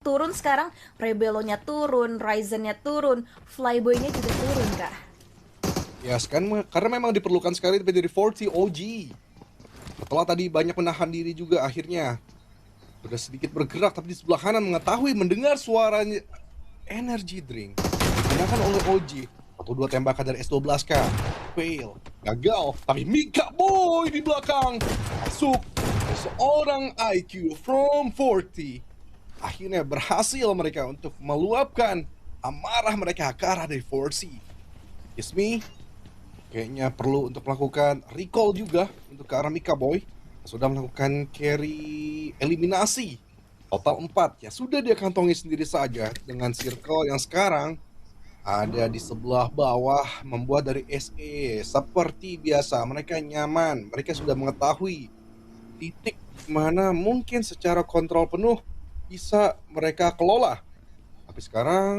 turun sekarang, Rebello-nya turun, Ryzen-nya turun, Flyboy-nya juga turun, Kak. Ya kan karena memang diperlukan sekali dari 40 OG. Setelah tadi banyak menahan diri juga akhirnya sudah sedikit bergerak, tapi di sebelah kanan mengetahui mendengar suaranya energy drink digunakan oleh OG. Satu dua tembakan dari S12K. Fail. Gagal. Tapi Mika Boy di belakang. Masuk. Seorang IQ from 40. Akhirnya berhasil mereka untuk meluapkan amarah mereka ke arah dari 40. Ismi kayaknya perlu untuk melakukan recall juga untuk ke arah Mika Boy. Sudah melakukan carry eliminasi total 4 ya sudah dia kantongi sendiri saja dengan circle yang sekarang ada di sebelah bawah membuat dari SE seperti biasa mereka nyaman, mereka sudah mengetahui titik mana mungkin secara kontrol penuh bisa mereka kelola. Tapi sekarang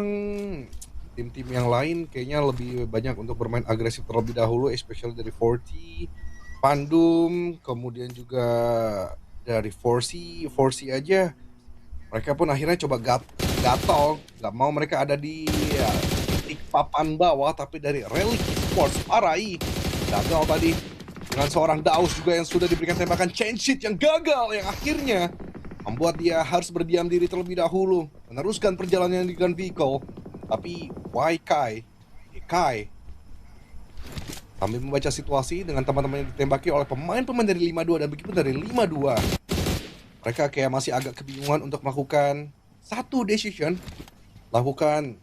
tim-tim yang lain kayaknya lebih banyak untuk bermain agresif terlebih dahulu, especially dari 40, Pandum, kemudian juga dari 4C, 4C aja. Mereka pun akhirnya coba gatal, nggak mau mereka ada di ya, titik papan bawah, tapi dari Relic Esports, Arai, gagal tadi. Dengan seorang Daus juga yang sudah diberikan tembakan chain sheet yang gagal, yang akhirnya membuat dia harus berdiam diri terlebih dahulu, meneruskan perjalanan dengan vehicle. Tapi why Kai? Kai sambil membaca situasi dengan teman-teman yang ditembaki oleh pemain-pemain dari 52 dan begitu dari 52. Mereka kayak masih agak kebingungan untuk melakukan satu decision, lakukan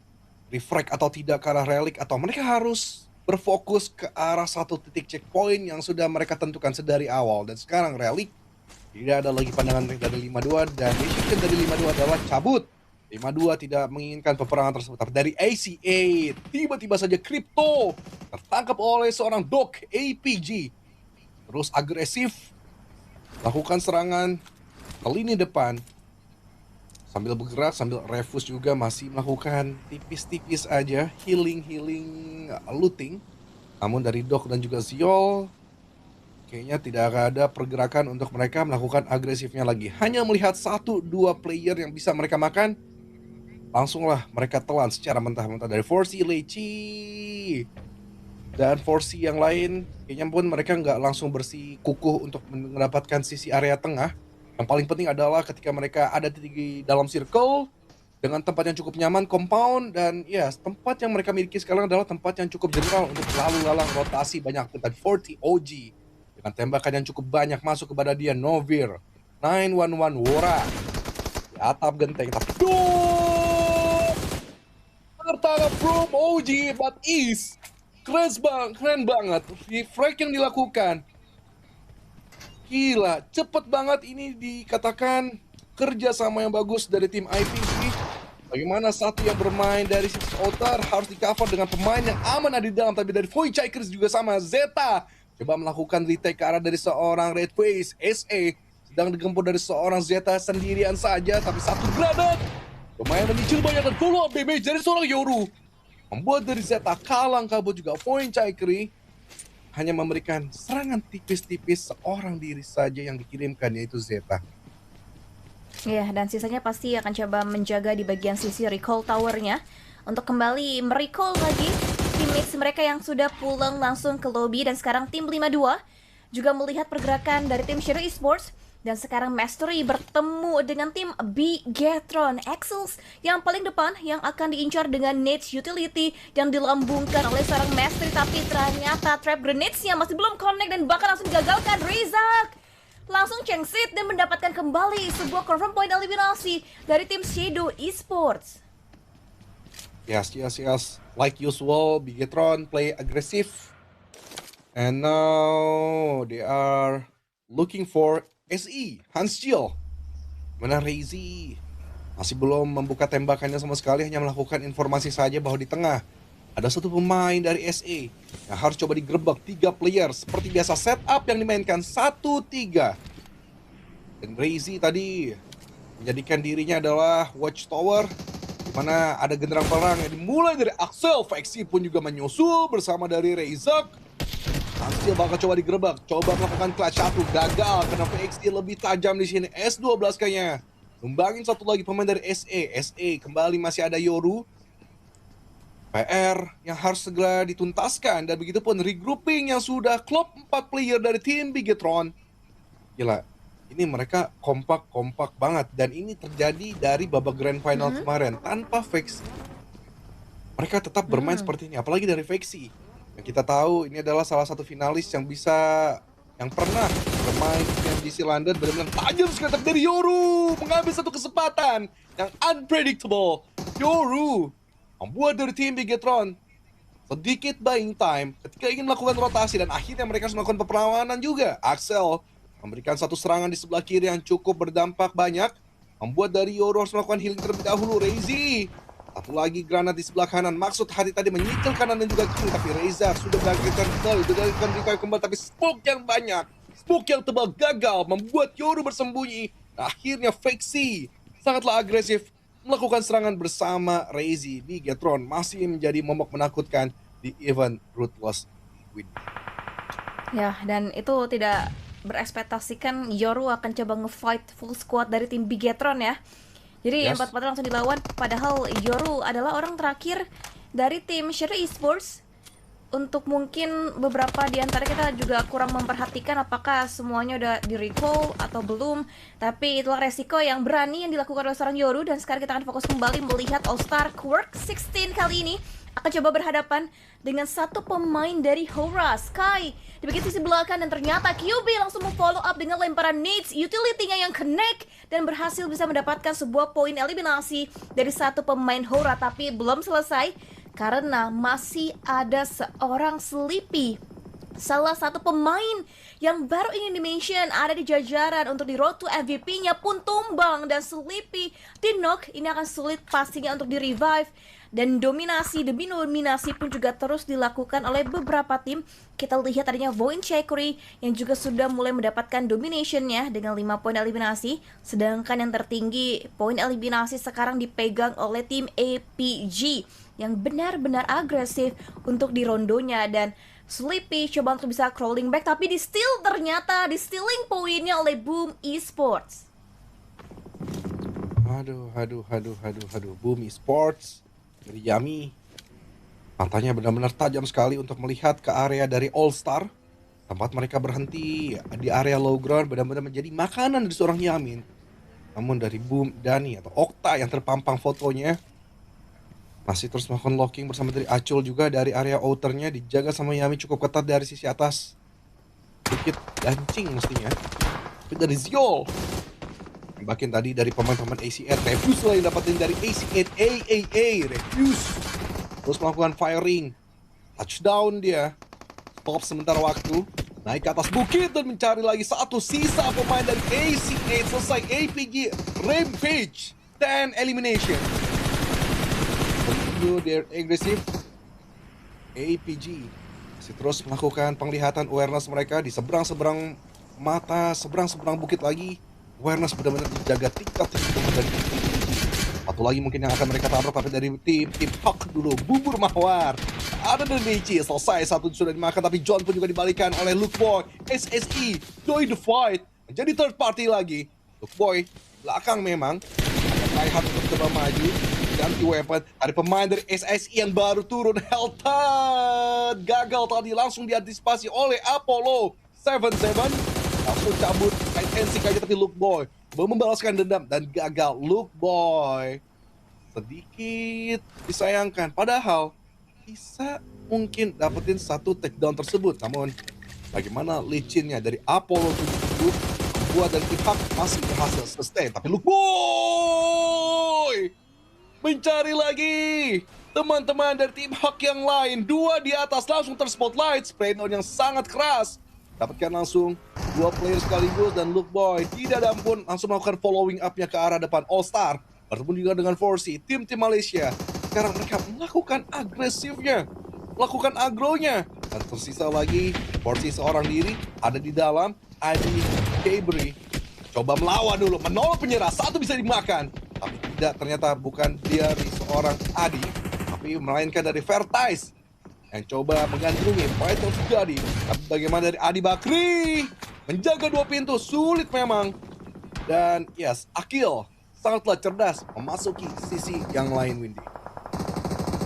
refrag atau tidak ke arah relic, atau mereka harus berfokus ke arah satu titik checkpoint yang sudah mereka tentukan sedari awal. Dan sekarang relic tidak ada lagi pandangan dari 52 dan decision dari 52 adalah cabut. 52 tidak menginginkan peperangan tersebut. Tapi dari AC8 tiba-tiba saja Crypto tertangkap oleh seorang Doc APG. Terus agresif lakukan serangan ke lini depan sambil bergerak, sambil Refus juga masih melakukan tipis-tipis aja healing looting. Namun dari Doc dan juga Ziol kayaknya tidak ada pergerakan untuk mereka melakukan agresifnya lagi. Hanya melihat 1-2 player yang bisa mereka makan, langsunglah mereka telan secara mentah-mentah dari 4C Leci dan 4C yang lain. Kayaknya pun mereka nggak langsung bersih kukuh untuk mendapatkan sisi area tengah. Yang paling penting adalah ketika mereka ada di dalam circle dengan tempat yang cukup nyaman, compound, dan ya tempat yang mereka miliki sekarang adalah tempat yang cukup general untuk lalu lalang rotasi banyak dan 40 OG dengan tembakan yang cukup banyak masuk kepada dia. Novir 911 Wora di atap genteng, tapi tertangkap from OG but is keren banget refrag yang dilakukan. Gila, cepet banget ini dikatakan kerja sama yang bagus dari tim IPG. Bagaimana satu yang bermain dari sisi outer harus di cover dengan pemain yang aman ada di dalam. Tapi dari Voichikers juga sama, Zeta coba melakukan retake ke arah dari seorang Red Face. SE sedang digempur dari seorang Zeta sendirian saja, tapi satu granat lumayan menyicil banyak dan follow up damage dari seorang Yoru membuat dari Zeta kalang kabut juga. Voichikers hanya memberikan serangan tipis-tipis seorang diri saja yang dikirimkan, yaitu Zeta. Iya, dan sisanya pasti akan coba menjaga di bagian sisi recall towernya untuk kembali merecall lagi teammates mereka yang sudah pulang langsung ke lobby. Dan sekarang tim 52 juga melihat pergerakan dari tim Shadow Esports. Dan sekarang Mastery bertemu dengan tim Bigetron Axels yang paling depan yang akan diincar dengan nades utility yang dilambungkan oleh seorang Mastery. Tapi ternyata trap grenades-nya masih belum connect dan bahkan langsung digagalkan. Rizak langsung chengsit dan mendapatkan kembali sebuah confirm point eliminasi dari tim Shadow Esports. Yes. Like usual, Bigetron play aggressive. And now they are looking for SE, Hans Jill. Mana Reizi masih belum membuka tembakannya sama sekali, hanya melakukan informasi saja bahwa di tengah ada satu pemain dari SE yang harus coba digerebek 3 player. Seperti biasa setup yang dimainkan 1-3. Dan Reizi tadi menjadikan dirinya adalah watchtower, di mana ada genderang perang yang dimulai dari Axel. Faxi pun juga menyusul bersama dari Reizak. Hasil bakal coba digerebek, coba melakukan clutch 1, gagal karena VXD lebih tajam di sini. S12 kayaknya Numbangin satu lagi pemain dari SE kembali masih ada Yoru. PR yang harus segera dituntaskan dan begitupun regrouping yang sudah klop 4 player dari tim Bigetron. Gila, ini mereka kompak banget dan ini terjadi dari babak grand final kemarin tanpa Vex. Mereka tetap bermain seperti ini, apalagi dari Vexi. Yang kita tahu ini adalah salah satu finalis yang pernah bermain di MGC London, benar-benar tajam sekali dari Yoru mengambil satu kesempatan yang unpredictable. Yoru membuat dari tim Bigetron sedikit buying time ketika ingin melakukan rotasi dan akhirnya mereka harus melakukan perlawanan juga. Axel memberikan satu serangan di sebelah kiri yang cukup berdampak banyak, membuat dari Yoru harus melakukan healing terlebih dahulu. Reizi satu lagi granat di sebelah kanan, maksud Hati tadi menyicil kanan dan juga kiri, tapi Reza sudah bangkitkan kembali, tapi smoke yang banyak, smoke yang tebal gagal membuat Yoru bersembunyi. Akhirnya Vexi sangatlah agresif melakukan serangan bersama Reizi. Bigetron masih menjadi momok menakutkan di event Ruthless Win. Ya, dan itu tidak berekspektasikan Yoru akan coba nge-fight full squad dari tim Bigetron ya. Jadi Yes. 4-4 langsung dilawan, padahal Yoru adalah orang terakhir dari tim Sherry Esports. Untuk mungkin beberapa di antara kita juga kurang memperhatikan apakah semuanya udah di recall atau belum. Tapi itulah resiko yang berani yang dilakukan oleh seorang Yoru. Dan sekarang kita akan fokus kembali melihat All Star Quirk 16 kali ini akan coba berhadapan dengan satu pemain dari Hora, Sky di bagian sisi belakang, dan ternyata QB langsung follow up dengan lemparan nades utility-nya yang connect dan berhasil bisa mendapatkan sebuah poin eliminasi dari satu pemain Hora. Tapi belum selesai karena masih ada seorang Sleepy, salah satu pemain yang baru ingin di-mention ada di jajaran untuk di road to MVP-nya pun tumbang, dan Sleepy di knock. Ini akan sulit pastinya untuk di-revive, dan dominasi demi dominasi pun juga terus dilakukan oleh beberapa tim. Kita lihat tadinya Voin Chekuri yang juga sudah mulai mendapatkan dominationnya dengan 5 poin eliminasi, sedangkan yang tertinggi poin eliminasi sekarang dipegang oleh tim APG yang benar-benar agresif untuk di rondonya. Dan Sleepy coba untuk bisa crawling back, tapi ternyata di stealing poinnya oleh Boom Esports. Aduh. Boom Esports dari Yami. Matanya benar-benar tajam sekali untuk melihat ke area dari All Star. Tempat mereka berhenti di area low ground benar-benar menjadi makanan dari seorang Yamin. Namun dari Boom, Dani atau Okta yang terpampang fotonya masih terus melakukan locking bersama dari Acul juga dari area outernya, dijaga sama Yami cukup ketat dari sisi atas. Sedikit dancing mestinya. Tapi dari Ziol. Bahkan tadi dari pemain-pemain AC8, Refuse lah yang dapatin dari AC8 AAA. Refuse terus melakukan firing. Touchdown dia. Stop sementara waktu. Naik ke atas bukit dan mencari lagi satu sisa pemain dari AC8. Selesai APG Rampage 10 elimination. They're aggressive. APG masih terus melakukan penglihatan awareness mereka di seberang-seberang mata, seberang-seberang bukit lagi. Awareness benar-benar dijaga tingkat dari satu lagi mungkin yang akan mereka tabrak, tapi dari tim Hawk dulu. Bubur Mahwar ada dari Nichi, selesai satu sudah dimakan, tapi John pun juga dibalikan oleh Luke Boy. SSE join the fight menjadi third party lagi. Luke Boy belakang memang ada Tryhard untuk coba maju ganti weapon. Ada pemain dari SSI yang baru turun, Helton gagal tadi, langsung diantisipasi oleh Apollo 77, langsung cabut intensik aja, tapi Luke Boy membalaskan dendam dan gagal. Luke Boy sedikit disayangkan, padahal bisa mungkin dapetin satu takedown tersebut. Namun bagaimana licinnya dari Apollo 77 buat dan pihak masih berhasil sustain, tapi Luke Boy mencari lagi teman-teman dari tim Hawk yang lain. Dua di atas langsung terspotlight, spray down yang sangat keras, dapatkan langsung dua player sekaligus, dan Luke Boy tidak ada ampun langsung melakukan following up-nya ke arah depan All Star. Bertemu juga dengan Forcy, tim-tim Malaysia. Sekarang mereka melakukan agresifnya, melakukan agronya, dan tersisa lagi Forcy seorang diri ada di dalam. Adi Cabri coba melawan dulu, menolak penyerah, satu bisa dimakan, tapi tidak, ternyata bukan dari seorang Adi, tapi melainkan dari Vertice yang coba menggandrungi. Fight terus terjadi, tapi bagaimana dari Adi Bakri menjaga dua pintu, sulit memang. Dan yes, Akil sangatlah cerdas memasuki sisi yang lain, Windy.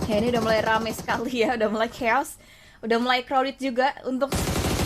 Ya ini udah mulai rame sekali ya, udah mulai chaos, udah mulai crowded juga untuk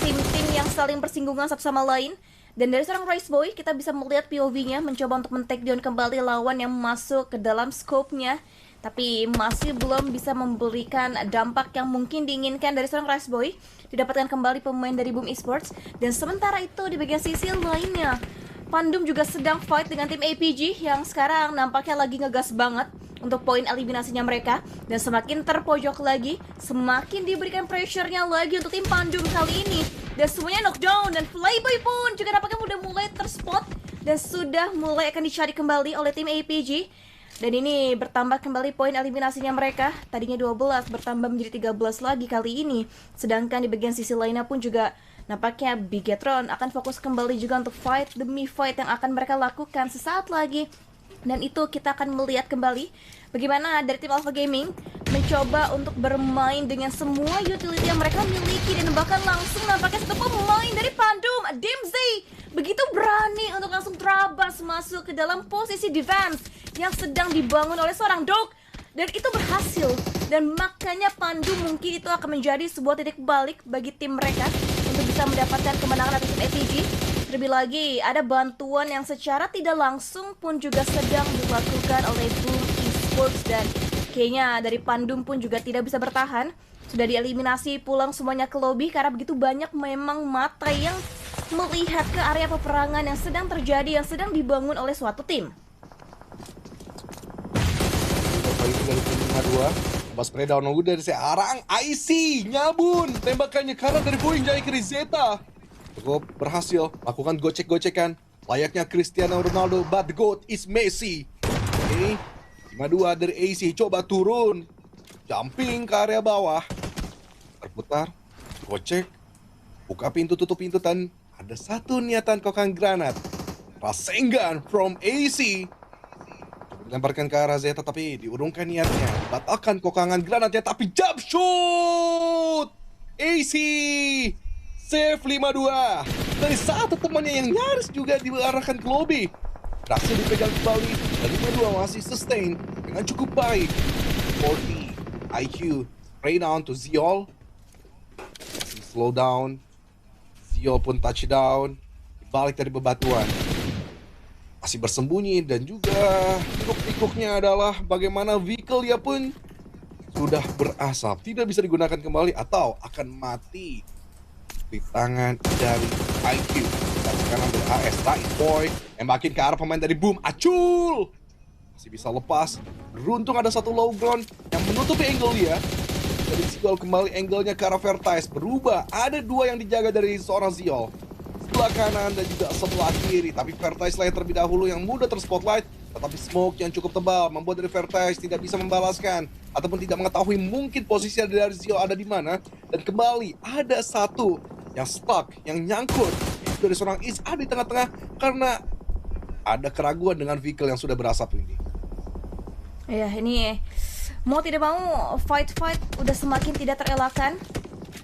tim-tim yang saling bersinggungan satu sama lain. Dan dari seorang Rice Boy, kita bisa melihat POV-nya mencoba untuk men-take down kembali lawan yang masuk ke dalam scope-nya. Tapi masih belum bisa memberikan dampak yang mungkin diinginkan dari seorang Rice Boy. Didapatkan kembali pemain dari Boom Esports. Dan sementara itu di bagian sisi lainnya, Pandum juga sedang fight dengan tim APG yang sekarang nampaknya lagi ngegas banget untuk poin eliminasinya mereka. Dan semakin terpojok lagi, semakin diberikan pressure-nya lagi untuk tim Pandum kali ini. Dan semuanya knockdown, dan Flyboy pun juga nampaknya udah mulai terspot dan sudah mulai akan dicari kembali oleh tim APG. Dan ini bertambah kembali poin eliminasinya mereka. Tadinya 12 bertambah menjadi 13 lagi kali ini. Sedangkan di bagian sisi lainnya pun juga nampaknya Bigetron akan fokus kembali juga untuk fight demi fight yang akan mereka lakukan sesaat lagi. Dan itu kita akan melihat kembali bagaimana dari tim Alpha Gaming mencoba untuk bermain dengan semua utility yang mereka miliki. Dan bahkan langsung nampaknya satu pemain dari Pandum, Dimsey, begitu berani untuk langsung terabas masuk ke dalam posisi defense yang sedang dibangun oleh seorang Dog. Dan itu berhasil. Dan makanya Pandum mungkin itu akan menjadi sebuah titik balik bagi tim mereka untuk bisa mendapatkan kemenangan atas tim APG. Terlebih lagi, ada bantuan yang secara tidak langsung pun juga sedang dilakukan oleh Boom Esports. Dan kayaknya dari Pandum pun juga tidak bisa bertahan. Sudah dieliminasi pulang semuanya ke lobby karena begitu banyak memang mata yang melihat ke area peperangan yang sedang terjadi, yang sedang dibangun oleh suatu tim. Kali ini dari tim 52, pas spray down udah dari seorang IC, nyabun tembakannya karena dari Boeing jaya ke Zeta. Cukup berhasil lakukan gocek-gocekan layaknya Cristiano Ronaldo, but the GOAT is Messi. Oke, 52 dari AC coba turun, jumping ke area bawah, terputar, gocek, buka pintu, tutup pintu, dan ada satu niatan kokang granat. Rasengan from AC. Coba dilemparkan ke arah Zeta tapi diurungkan niatnya, dibatalkan kokangan granatnya tapi jump shoot. AC save 52 dari satu temannya yang nyaris juga diarahkan ke lobby. Berhasil dipegang kembali dan 52 masih sustain dengan cukup baik. 40 IQ spray down to Ziol. Masih slow down. Ziol pun touchdown. Balik dari bebatuan. Masih bersembunyi dan juga hiruk-pikuknya adalah bagaimana vehicle ya pun sudah berasap, tidak bisa digunakan kembali atau akan mati di tangan dari IQ. Dan sekarang dari AS Right Boy makin ke arah pemain dari Boom, Acul masih bisa lepas. Beruntung ada satu low ground yang menutupi angle dia. Jadi Ziol kembali angle-nya ke arah Vertice, berubah. Ada dua yang dijaga dari seorang Ziol, sebelah kanan dan juga sebelah kiri. Tapi Vertice lah yang terlebih dahulu yang mudah terspotlight. Tetapi smoke yang cukup tebal membuat dari Vertice tidak bisa membalaskan ataupun tidak mengetahui mungkin posisi dari Ziol ada di mana. Dan kembali ada satu yang stuck, yang nyangkut dari seorang Is ada di tengah-tengah karena ada keraguan dengan vehicle yang sudah berasap ini. Ya ini mau tidak mau fight udah semakin tidak terelakkan.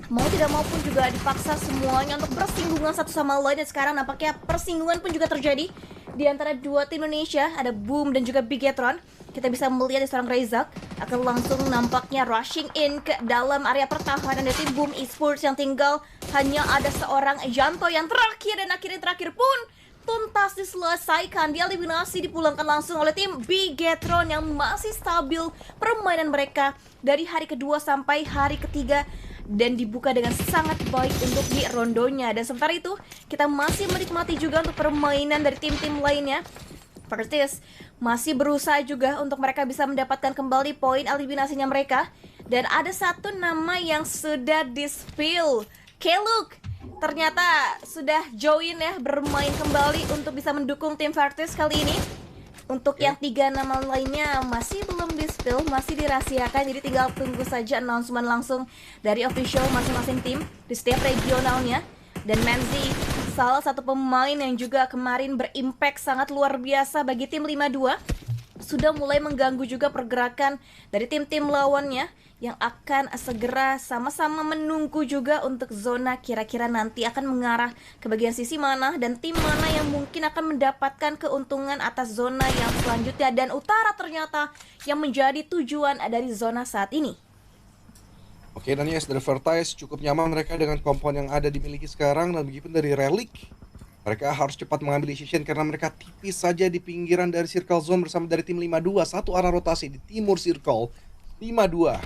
Mau tidak mau pun juga dipaksa semuanya untuk bersinggungan satu sama lain. Dan sekarang nampaknya persinggungan pun juga terjadi di antara dua tim Indonesia. Ada Boom dan juga Bigetron. Kita bisa melihat di seorang Rezak akan langsung nampaknya rushing in ke dalam area pertahanan dari tim Boom Esports yang tinggal hanya ada seorang Janto yang terakhir. Dan akhirnya terakhir pun tuntas diselesaikan, dieliminasi, dipulangkan langsung oleh tim Bigetron yang masih stabil permainan mereka dari hari kedua sampai hari ketiga dan dibuka dengan sangat baik untuk di rondonya. Dan sementara itu kita masih menikmati juga untuk permainan dari tim-tim lainnya. Vertis masih berusaha juga untuk mereka bisa mendapatkan kembali poin eliminasinya mereka. Dan ada satu nama yang sudah di-spill, Keluk ternyata sudah join ya, bermain kembali untuk bisa mendukung tim Vertis kali ini. Untuk yang 3 nama lainnya masih belum di-spill, masih dirahasiakan. Jadi tinggal tunggu saja announcement langsung dari official masing-masing tim di setiap regionalnya. Dan Manzi salah satu pemain yang juga kemarin berimpact sangat luar biasa bagi tim 52. sudah mulai mengganggu juga pergerakan dari tim-tim lawannya yang akan segera sama-sama menunggu juga untuk zona kira-kira nanti akan mengarah ke bagian sisi mana dan tim mana yang mungkin akan mendapatkan keuntungan atas zona yang selanjutnya, dan utara ternyata yang menjadi tujuan dari zona saat ini. Oke, dan yes, dari Vertice cukup nyaman mereka dengan kompon yang ada dimiliki sekarang, dan begitupun dari Relic. Mereka harus cepat mengambil decision karena mereka tipis saja di pinggiran dari circle zone bersama dari tim 52. Satu arah rotasi di timur circle 52.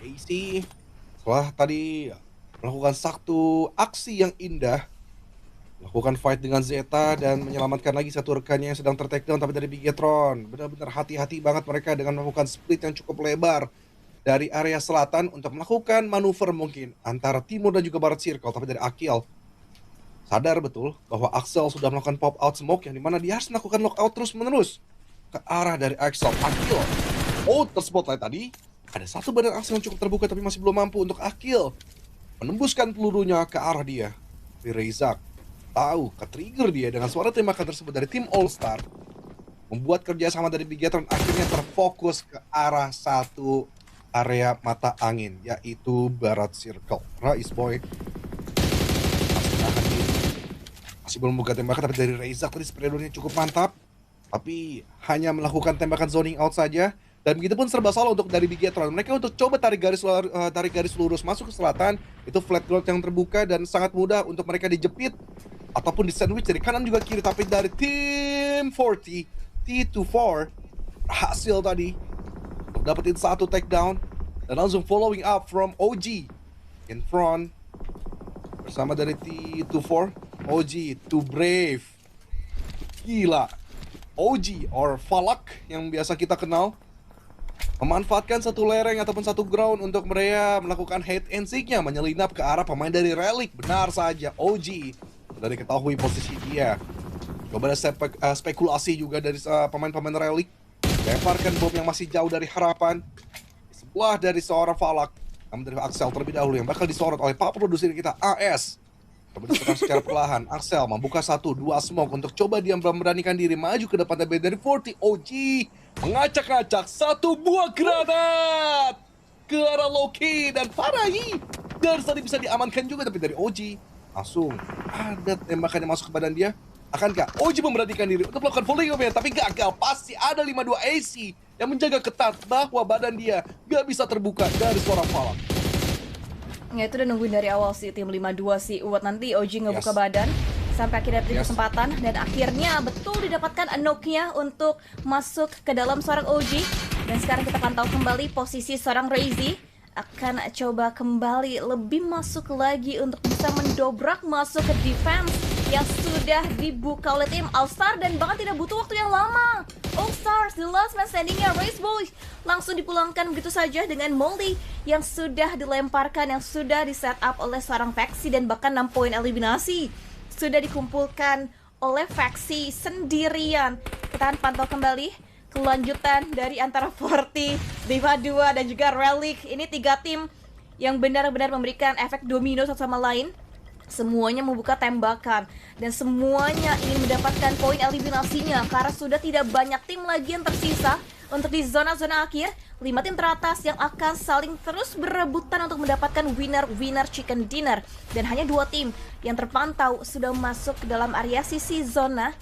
AC setelah tadi melakukan satu aksi yang indah, melakukan fight dengan Zeta dan menyelamatkan lagi satu rekannya yang sedang ter-take down, tapi dari Bigetron benar-benar hati-hati banget mereka dengan melakukan split yang cukup lebar dari area selatan untuk melakukan manuver mungkin antara timur dan juga barat circle. Tapi dari Akil sadar betul bahwa Axel sudah melakukan pop out smoke yang dimana dia harus melakukan lockout terus menerus ke arah dari Axel. Akil terspotlight tadi. Ada satu badan Axel yang cukup terbuka tapi masih belum mampu untuk Akil menembuskan pelurunya ke arah dia. Tapi Rezak tahu ke-trigger dia dengan suara tembakan tersebut dari tim All Star, membuat kerjasama dari Bigetron akhirnya terfokus ke arah satu area mata angin, yaitu barat circle. Rais Boy masih menahan diri, masih belum membuka tembakan, tapi dari Rezak tadi spreadernya cukup mantap, tapi hanya melakukan tembakan zoning out saja. Dan begitupun serba salah untuk dari Bigetron. Mereka untuk coba tarik garis lurus masuk ke selatan, itu flat ground yang terbuka dan sangat mudah untuk mereka dijepit ataupun di sandwich dari kanan juga kiri. Tapi dari tim 40 T24 hasil tadi untuk dapetin satu takedown dan langsung following up from OG in front bersama dari T24. OG too brave, gila. OG or Falak yang biasa kita kenal memanfaatkan satu lereng ataupun satu ground untuk mereka melakukan hide and seek-nya, menyelinap ke arah pemain dari Relic. Benar saja, OG sudah diketahui posisi dia. Coba ada spekulasi juga dari pemain-pemain Relic, lemparkan bom yang masih jauh dari harapan di sebelah dari seorang Falak. Namun dari Axel terlebih dahulu yang bakal disorot oleh pak produser kita AS. Coba diserang secara perlahan. Axel membuka 1-2 smoke untuk coba dia memberanikan diri maju ke depan, tapi dari 40 OG mengacak-acak satu buah granat ke arah Loki dan Farahi. Dari tadi bisa diamankan juga, tapi dari OG langsung ada tembakan yang masuk ke badan dia. Akankah OG memberanikan diri untuk melakukan volley up-nya, tapi gagal. Pasti ada 52 AC yang menjaga ketat bahwa badan dia gak bisa terbuka dari seorang Falak. Ya itu udah nungguin dari awal sih tim 52 sih Uwat, nanti OG ngebuka badan sampai akhirnya diberi kesempatan dan akhirnya betul didapatkan knock-nya untuk masuk ke dalam seorang OG. Dan sekarang kita pantau kembali posisi seorang Razy akan coba kembali lebih masuk lagi untuk bisa mendobrak masuk ke defense yang sudah dibuka oleh tim All Star dan bahkan tidak butuh waktu yang lama. All Stars, the last man standing-nya Race Boy langsung dipulangkan begitu saja dengan Molly yang sudah dilemparkan, yang sudah di set up oleh seorang faksi, dan bahkan 6 poin eliminasi sudah dikumpulkan oleh faksi sendirian. Kita akan pantau kembali kelanjutan dari antara 40, 52 dan juga Relic. Ini 3 tim yang benar-benar memberikan efek domino satu sama lain. Semuanya membuka tembakan dan semuanya ingin mendapatkan poin eliminasinya karena sudah tidak banyak tim lagi yang tersisa untuk di zona-zona akhir. 5 tim teratas yang akan saling terus berebutan untuk mendapatkan winner chicken dinner, dan hanya 2 tim yang terpantau sudah masuk ke dalam area sisi zona.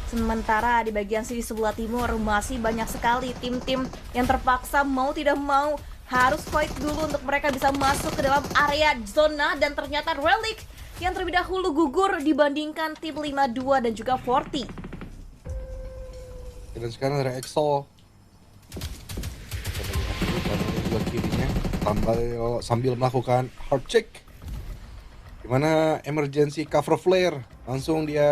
Sementara di bagian sisi sebelah timur masih banyak sekali tim-tim yang terpaksa mau tidak mau harus fight dulu untuk mereka bisa masuk ke dalam area zona, dan ternyata Relic yang terlebih dahulu gugur dibandingkan tim 52 dan juga 40. Dan sekarang dari Exo, kita lihat dulu kirinya sambil melakukan hard check. Dimana emergency cover flare langsung dia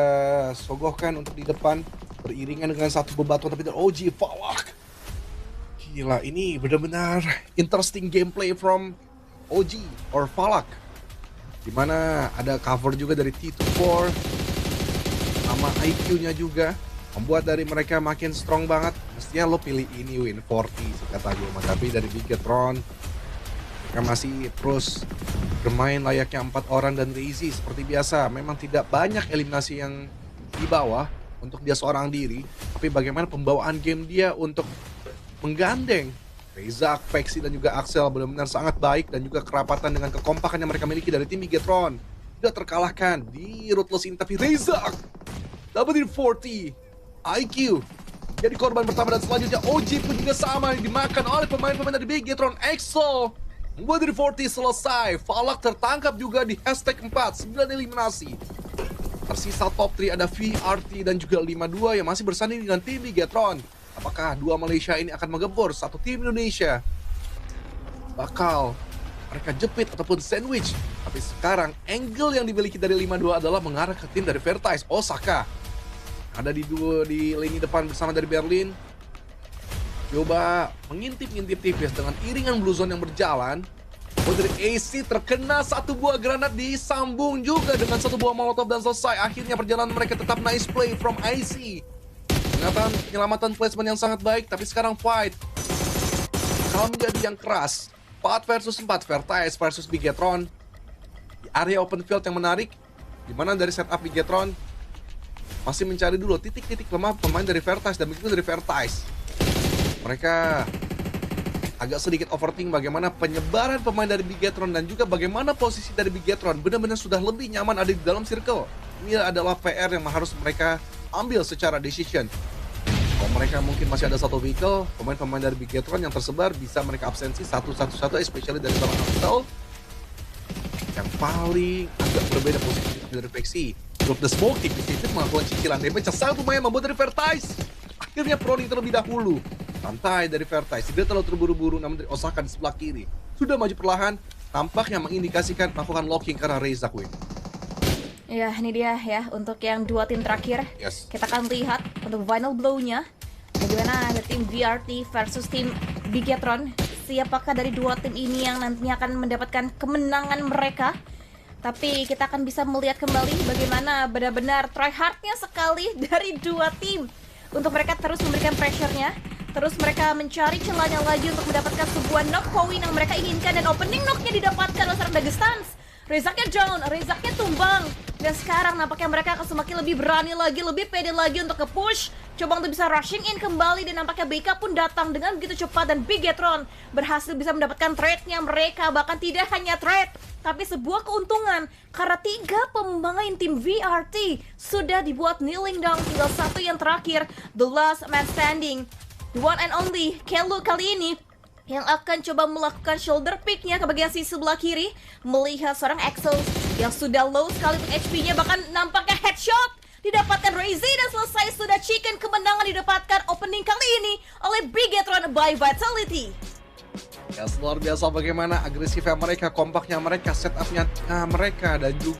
sogohkan untuk di depan beriringan dengan satu bebatuan tapi dari OG Falak. Gila, ini benar-benar interesting gameplay from OG or Falak. Dimana ada cover juga dari T24 sama IQ-nya juga membuat dari mereka makin strong banget. Mestinya lo pilih ini win 40 kata gue, tapi dari Bigetron mereka masih terus bermain layaknya 4 orang dan Reizy seperti biasa. Memang tidak banyak eliminasi yang di bawah untuk dia seorang diri, tapi bagaimana pembawaan game dia untuk menggandeng Reza, Vexy dan juga Axel benar-benar sangat baik, dan juga kerapatan dengan kekompakan yang mereka miliki dari tim Bigetron tidak terkalahkan di Ruthless ini. Tapi Reza dapat 40 IQ jadi korban pertama, dan selanjutnya OG pun juga sama dimakan oleh pemain-pemain dari Bigetron. EXO membuat dari 40 selesai. Falak tertangkap juga di hashtag 4, 9 eliminasi. Tersisa top 3 ada VRT dan juga 52 yang masih bersanding dengan tim Bigetron. Apakah dua Malaysia ini akan menggempur satu tim Indonesia? Bakal mereka jepit ataupun sandwich. Tapi sekarang angle yang dimiliki dari 52 adalah mengarah ke tim dari Vertice. Osaka ada di lini depan bersama dari Berlin. Coba mengintip-ngintip tipis dengan iringan Blue Zone yang berjalan. Dari AC terkena satu buah granat, disambung juga dengan satu buah molotov dan selesai. Akhirnya perjalanan mereka tetap nice play from IC. Penyelamatan placement yang sangat baik, tapi sekarang fight kalau menjadi yang keras. 4 versus 4, Vertice versus Bigetron. Di area open field yang menarik, dimana dari setup Bigetron masih mencari dulu titik-titik lemah pemain dari Vertice, dan begitu dari Vertice mereka agak sedikit overthink bagaimana penyebaran pemain dari Bigetron dan juga bagaimana posisi dari Bigetron benar-benar sudah lebih nyaman ada di dalam circle. Ini adalah PR yang harus mereka ambil secara decision. Kalau mereka mungkin masih ada satu vehicle, pemain-pemain dari Bigetron yang tersebar bisa mereka absensi satu-satu, especially dari seorang Axel yang paling agak berbeda posisi dari Vexy. Drop the smoke, tipis-tipis melakukan cicilan damage yang sangat lumayan membuat dari Vertice akhirnya proning terlebih dahulu. Santai dari Vertice, tidak terlalu terburu-buru, namun dari Osaka di sebelah kiri sudah maju perlahan, tampaknya mengindikasikan melakukan locking karena Reza Queen. Ya, ini dia ya untuk yang dua tim terakhir. Yes. Kita akan lihat untuk final blow-nya bagaimana ada tim VRT versus tim Bigetron. Siapakah dari dua tim ini yang nantinya akan mendapatkan kemenangan mereka? Tapi kita akan bisa melihat kembali bagaimana benar-benar tryhardnya sekali dari dua tim untuk mereka terus memberikan pressure-nya. Terus mereka mencari celahnya lagi untuk mendapatkan sebuah knock point yang mereka inginkan, dan opening knock-nya didapatkan oleh seorang Dagestans. Rezaknya down, Rezaknya tumbang. Dan sekarang nampaknya mereka akan semakin lebih berani lagi, lebih pede lagi untuk ke-push. Coba untuk bisa rushing in kembali, dan nampaknya BK pun datang dengan begitu cepat, dan Bigetron berhasil bisa mendapatkan trade-nya mereka. Bahkan tidak hanya trade, tapi sebuah keuntungan. Karena 3 pemain tim VRT sudah dibuat kneeling down, tinggal satu yang terakhir, the last man standing. The one and only Kelu kali ini yang akan coba melakukan shoulder pick-nya ke bagian sisi sebelah kiri, melihat seorang Axel yang sudah low sekali untuk HP-nya, bahkan nampaknya headshot didapatkan Reizy, dan selesai sudah chicken. Kemenangan didapatkan opening kali ini oleh Bigetron by Vitality. Ya, luar biasa bagaimana agresifnya mereka, kompaknya mereka, setupnya mereka, dan juga